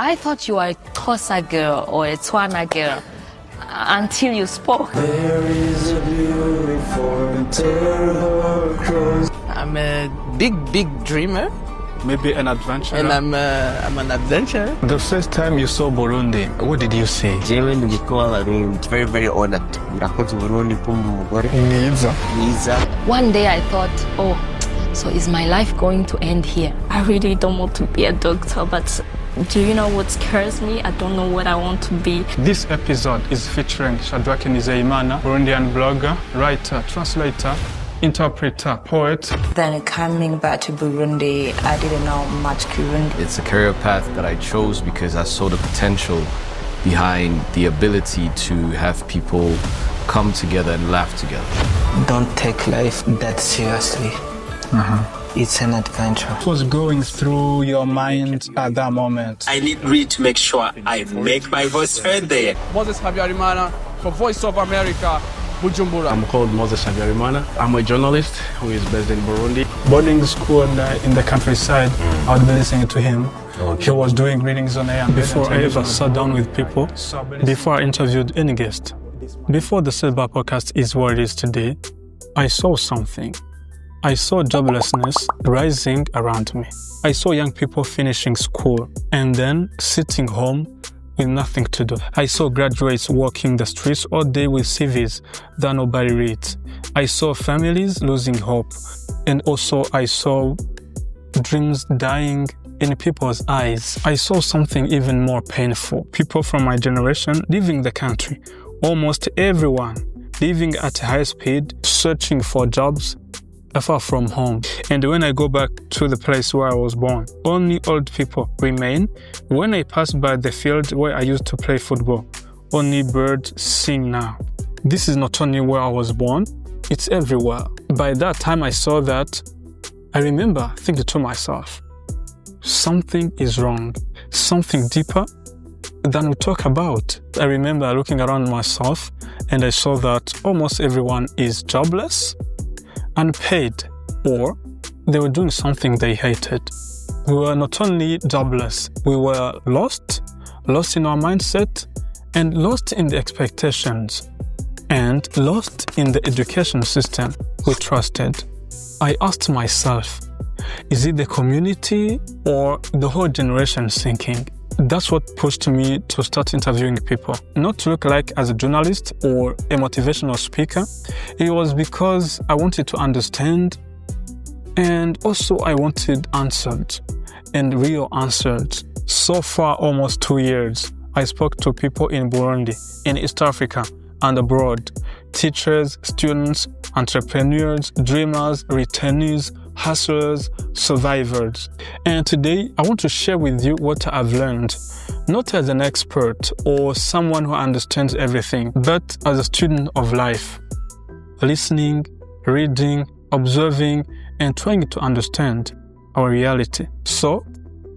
I thought you were a Xhosa girl or a Tswana girl until you spoke. There is a beautiful tale across. I'm a big dreamer. Maybe an adventurer. And I'm an adventurer. The first time you saw Burundi, what did you say? Very, very honored. One day I thought, oh, so is my life going to end here? I really don't want to be a doctor, but do you know what scares me? I don't know what I want to be. This episode is featuring Shadrack Nizeyimana, Burundian blogger, writer, translator, interpreter, poet. Then coming back to Burundi, I didn't know much Kirundi. It's a career path that I chose because I saw the potential behind the ability to have people come together and laugh together. Don't take life that seriously. It's an adventure. What was going through your mind at that moment? I need really to make sure I make my voice heard there. Moses Habyarimana for Voice of America, Bujumbura. I'm called Moses Habyarimana. I'm a journalist who is based in Burundi. Boarding school in the countryside, I would be listening to him. Okay. He was doing readings on air. Before I ever sat down with people, before I interviewed any guest, before the Silver Podcast is what it is today, I saw something. I saw joblessness rising around me. I saw young people finishing school and then sitting home with nothing to do. I saw graduates walking the streets all day with CVs that nobody reads. I saw families losing hope. And also I saw dreams dying in people's eyes. I saw something even more painful. People from my generation leaving the country. Almost everyone living at high speed, searching for jobs, far from home. And when I go back to the place where I was born, only old people remain. When I pass by the field where I used to play football, only birds sing now. This is not only where I was born, it's everywhere. By that time I saw that, I remember thinking to myself, something is wrong, something deeper than we talk about. I remember looking around myself and I saw that almost everyone is jobless, unpaid, or they were doing something they hated. We were not only jobless, we were lost in our mindset, and lost in the expectations, and lost in the education system we trusted. I asked myself, is it the community or the whole generation sinking? That's what pushed me to start interviewing people. Not to look like as a journalist or a motivational speaker. It was because I wanted to understand, and also I wanted answers, and real answers. So far, almost 2 years, I spoke to people in Burundi, in East Africa, and abroad. Teachers, students, entrepreneurs, dreamers, returnees, hustlers, survivors. And today, I want to share with you what I've learned, not as an expert or someone who understands everything, but as a student of life, listening, reading, observing, and trying to understand our reality. So,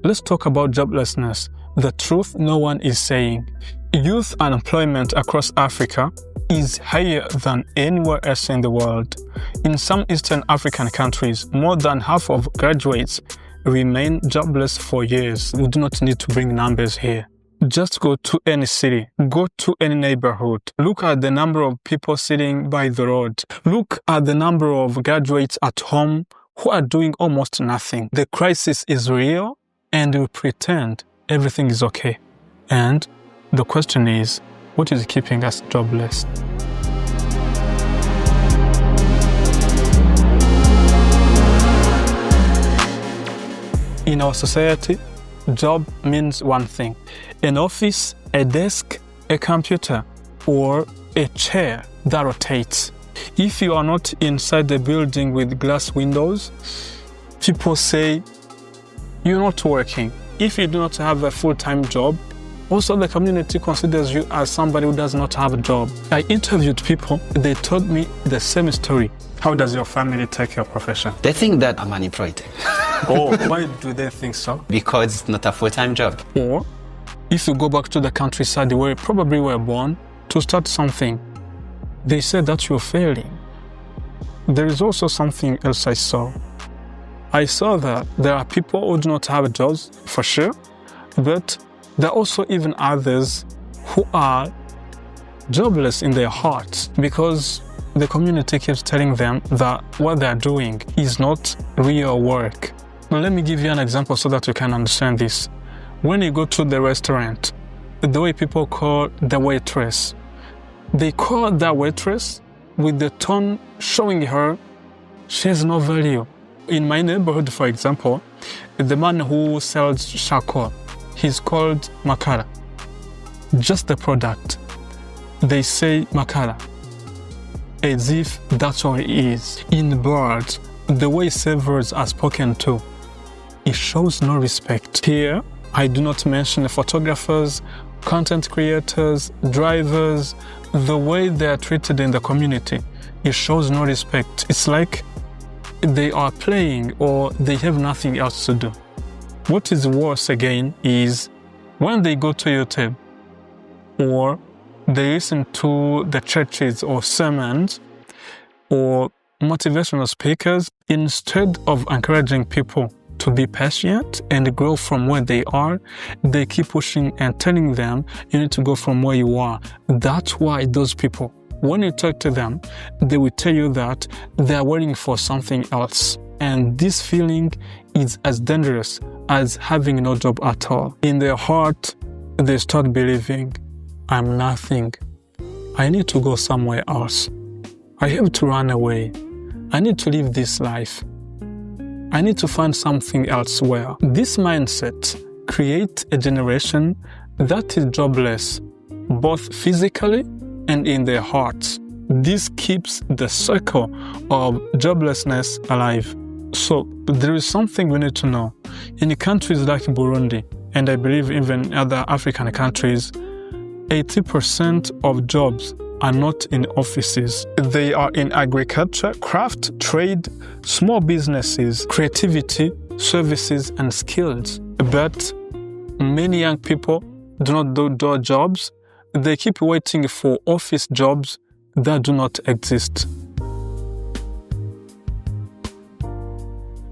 let's talk about joblessness, the truth no one is saying. Youth unemployment across Africa is higher than anywhere else in the world. In some Eastern African countries, more than half of graduates remain jobless for years. We do not need to bring numbers here. Just go to any city, go to any neighborhood. Look at the number of people sitting by the road. Look at the number of graduates at home who are doing almost nothing. The crisis is real, and we pretend everything is okay. And the question is, what is keeping us jobless? In our society, job means one thing: an office, a desk, a computer, or a chair that rotates. If you are not inside the building with glass windows, people say you're not working. If you do not have a full-time job, also the community considers you as somebody who does not have a job. I interviewed people, they told me the same story. How does your family take your profession? They think that I'm unemployed. Oh, why do they think so? Because it's not a full-time job. Or, if you go back to the countryside where you probably were born to start something, they said that you're failing. There is also something else I saw. I saw that there are people who do not have jobs, for sure, but There are also even others who are jobless in their hearts because the community keeps telling them that what they're doing is not real work. Now, let me give you an example so that you can understand this. When you go to the restaurant, the way people call the waitress, they call that waitress with the tone showing her she has no value. In my neighborhood, for example, the man who sells charcoal, he's called Makara. Just the product. They say Makara, as if that's all it is. In birds, the way servers are spoken to, it shows no respect. Here, I do not mention photographers, content creators, drivers, the way they are treated in the community. It shows no respect. It's like they are playing or they have nothing else to do. What is worse again is when they go to YouTube or they listen to the churches or sermons or motivational speakers, instead of encouraging people to be patient and grow from where they are, they keep pushing and telling them, you need to go from where you are. That's why those people, when you talk to them, they will tell you that they are waiting for something else. And this feeling is as dangerous as having no job at all. In their heart, they start believing, I'm nothing. I need to go somewhere else. I have to run away. I need to live this life. I need to find something elsewhere. This mindset creates a generation that is jobless, both physically and in their hearts. This keeps the circle of joblessness alive. So there is something we need to know. In countries like Burundi, and I believe even other African countries, 80% of jobs are not in offices. They are in agriculture, craft, trade, small businesses, creativity, services, and skills. But many young people do not do jobs. They keep waiting for office jobs that do not exist.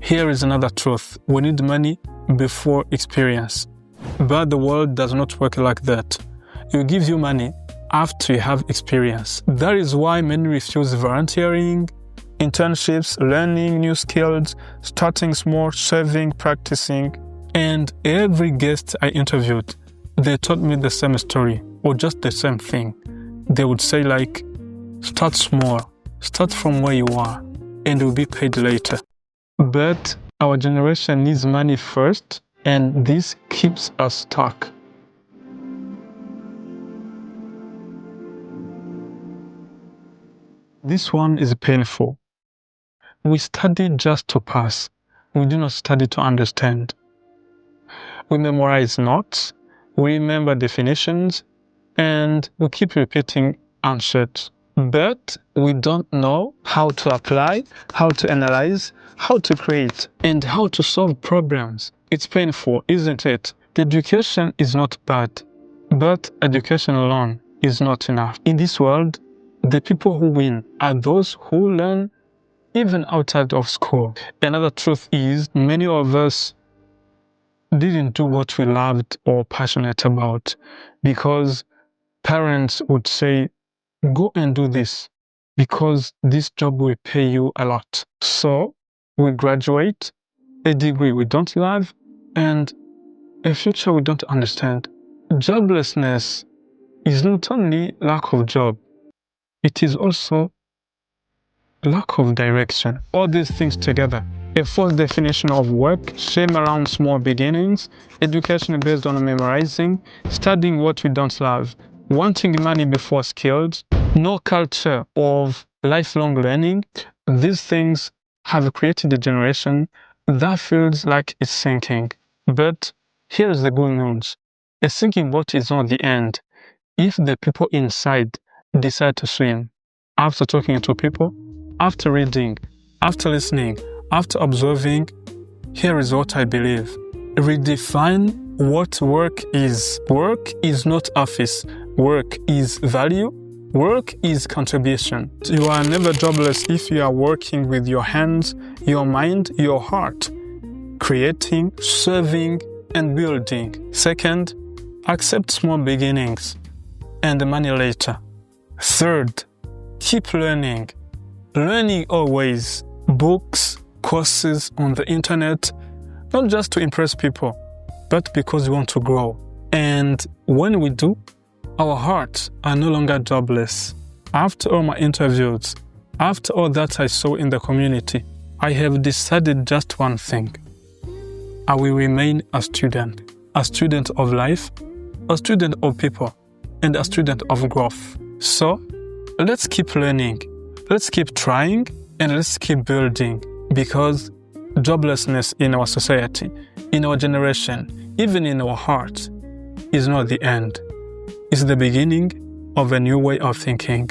Here is another truth. We need money before experience. But the world does not work like that. It gives you money after you have experience. That is why many refuse volunteering, internships, learning new skills, starting small, serving, practicing. And every guest I interviewed, they told me the same story or just the same thing. They would say like, start small, start from where you are, and you'll be paid later. But our generation needs money first, and this keeps us stuck. This one is painful. We study just to pass. We do not study to understand. We memorize notes, we remember definitions, and we keep repeating answers. But we don't know how to apply, how to analyze, how to create, and how to solve problems. It's painful, isn't it? Education is not bad, but education alone is not enough. In this world, the people who win are those who learn even outside of school. Another truth is many of us didn't do what we loved or passionate about because parents would say, go and do this because this job will pay you a lot. So we graduate, a degree we don't love, and a future we don't understand. Joblessness is not only lack of job, it is also lack of direction. All these things together. A false definition of work, shame around small beginnings, education based on memorizing, studying what we don't love, wanting money before skills, no culture of lifelong learning. These things have created a generation that feels like it's sinking. But here's the good news. A sinking boat is not the end. If the people inside decide to swim, after talking to people, after reading, after listening, after observing, here is what I believe. Redefine what work is. Work is not office. Work is value. Work is contribution. You are never jobless if you are working with your hands, your mind, your heart, creating, serving, and building. Second, accept small beginnings and money later. Third, keep learning. Learning always. Books, courses on the internet, not just to impress people, but because we want to grow. And when we do, our hearts are no longer jobless. After all my interviews, after all that I saw in the community, I have decided just one thing. I will remain a student of life, a student of people, and a student of growth. So, let's keep learning, let's keep trying, and let's keep building, because joblessness in our society, in our generation, even in our hearts, is not the end. It's the beginning of a new way of thinking.